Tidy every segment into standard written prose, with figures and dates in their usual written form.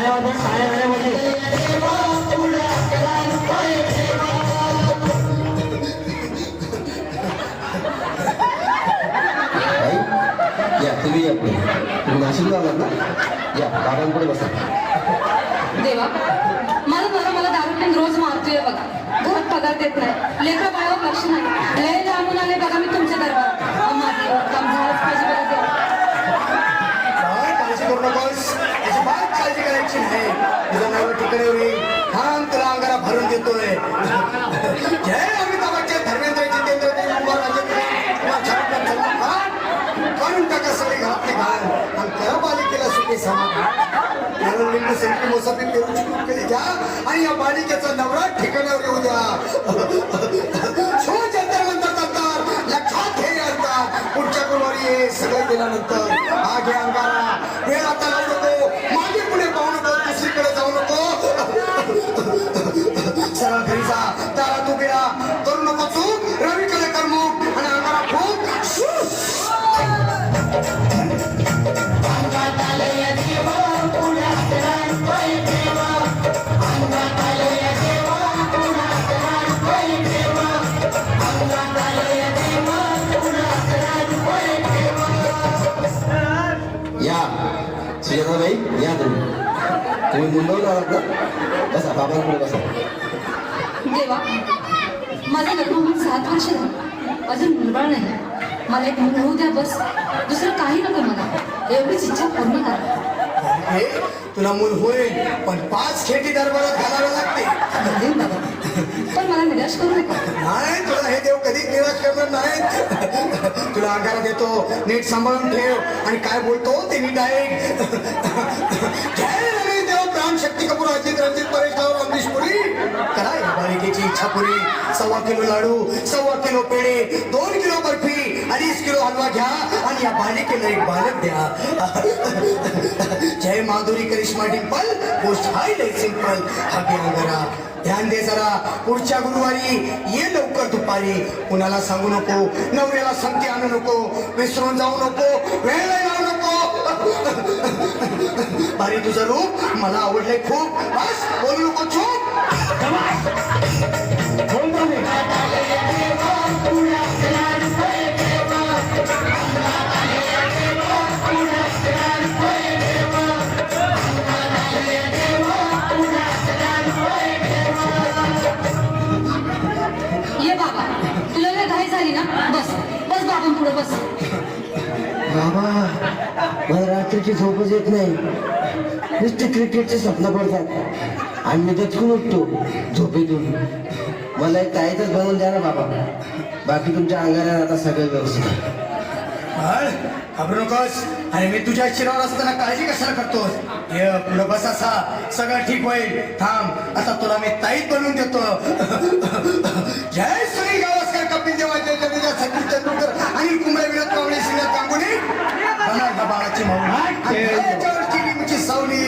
या तुम्ही या पुढे. तुम्ही नाशिक लावलात ना? या बाबांकडे बसा. देवा, माझा नवरा मला दारू पिऊन रोज मारतोय बघा. घरात पगार देत नाही, लेकरं बाळावर लक्ष नाही. लय लांबून आले बघा मी तुमच्या दरबारात. माझं काम झालंच पाहिजे बघा देवा. काळजी करू नकोस, अजिबात काळजी करायची नाही. तुझा नवरा ठिकाणीवर येईल, थांब तुला अंगारा भरून देतोय. जय अमिताभाचे धर्मेंद्र जितेंद्र काढून टाका सगळे घरातले घाण आणि त्या बालिकेला सुखी समाधान लिंबू संपी मोसंबी पेरूची केली घ्या आणि या बालिकेचा नवरा ठिकाणावर येऊ द्या. शो जंतर लक्षात हे असतात. पुढच्या गुरुवारी हे सगळं गेल्यानंतर हा घे अंगारा. वेळ आता लावू नको, मागे पुढे पाहू नको, दुसरीकडे जाऊ नको. सरळ घरी जा, त्याला तू गेला करू नको चूक. रवीकडे करमूक आणि अंगारा खूप या सुजाताबाई, या तुम्ही मुंबईला आलात ना? बसा बाबांकडे बसा. देवा, माझं लग्न होऊन 7 वर्ष झालं, अजून मुलबाळ नाही. मला एक मुलं होऊ द्या बस, दुसरं काही नको मला. एवढीच इच्छा पूर्ण करा. हे तुला मूल होईल, पण 5 खेटी दरबारात घालावे लागते. देव बाबा, पण मला निराश करू नका. नाही, तुला हे देव कधीच निराश करणार नाही. तुला अंगारा देतो, नीट सांभाळून ठेव आणि काय बोलतो ते नीट ऐक. जय रवी देव, प्राण शक्ती कपूर, अजित रणजित परेश राव, अमरीश पुरी. करा या बालिकेची इच्छा पुरी. 1.25 किलो लाडू, 1.25 किलो पेढे, 2 किलो बर्फी, 2.5 किलो हलवा घ्या आणि या बालिकेला एक बालक द्या. जय माधुरी करिश्मा डिंपल, गोष्ट हाय लय सिंपल. हा घे अंगारा, ध्यान दे जरा. पुढच्या गुरुवारी ये लवकर दुपारी. कुणाला सांगू नको, नवऱ्याला संगती आणू नको, विसरून जाऊ नको, वेळ लावू नको. भारी तुझं रूप मला आवडलंय खूप. बस बोलू नको, चूप. ये बाबा, तुला वेळ घाई झाली ना? बस बस बाबा पुढे बस. बाबा, मला रात्रीची झोपच येत नाही. नुसते क्रिकेटचे स्वप्न पडतात आणि मी दचकून उठतो झोपेतून. मला एक ताईतच बनवून द्या ना बाबा. बाकी तुमच्या अंगाला आता सगळं व्यवस्थित आहे. घाबरू नकोस. अरे मी तुझ्या शिरावर असताना काळजी कशाला करतोस? हे पुढं बस, असा सगळं ठीक होईल. थांब, आता तुला मी ताईत बनवून देतो. जय सुनील गावस्कर, कपिल देव, अजय जडेजा, सचिन तेंडुलकर आणि कुंबळे विनोद कांबळे, श्रीनाथ गांगुली. ह्या बाळाची सावली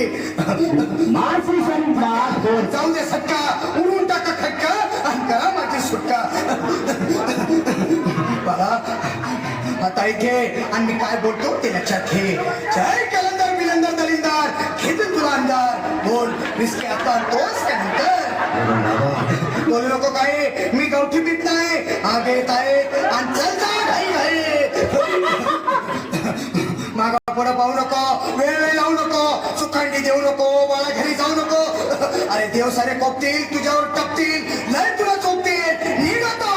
जाऊ दे सटका, उडून टाका खटका आणि करा माझी सुटका. बाळा, आता इथे आणि मी काय बोलतो ते लक्षात घे. जय कलंदर बिलंदर दलिंदार, घेते तुला अंधार. बोल, रिस्के आता तोच का नंतर बोलू नको काय. मी गावठी पीत नाही, आगे येत आहे आणि चलता घाई घाई. मागा पुढं पाहू नको, वेळ लावू नको, सुखांडी देऊ नको, मला घरी जाऊ नको. अरे देव सारे कोपतील, तुझ्यावर टपतील, लय तुला चोपतील. निघतो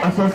असं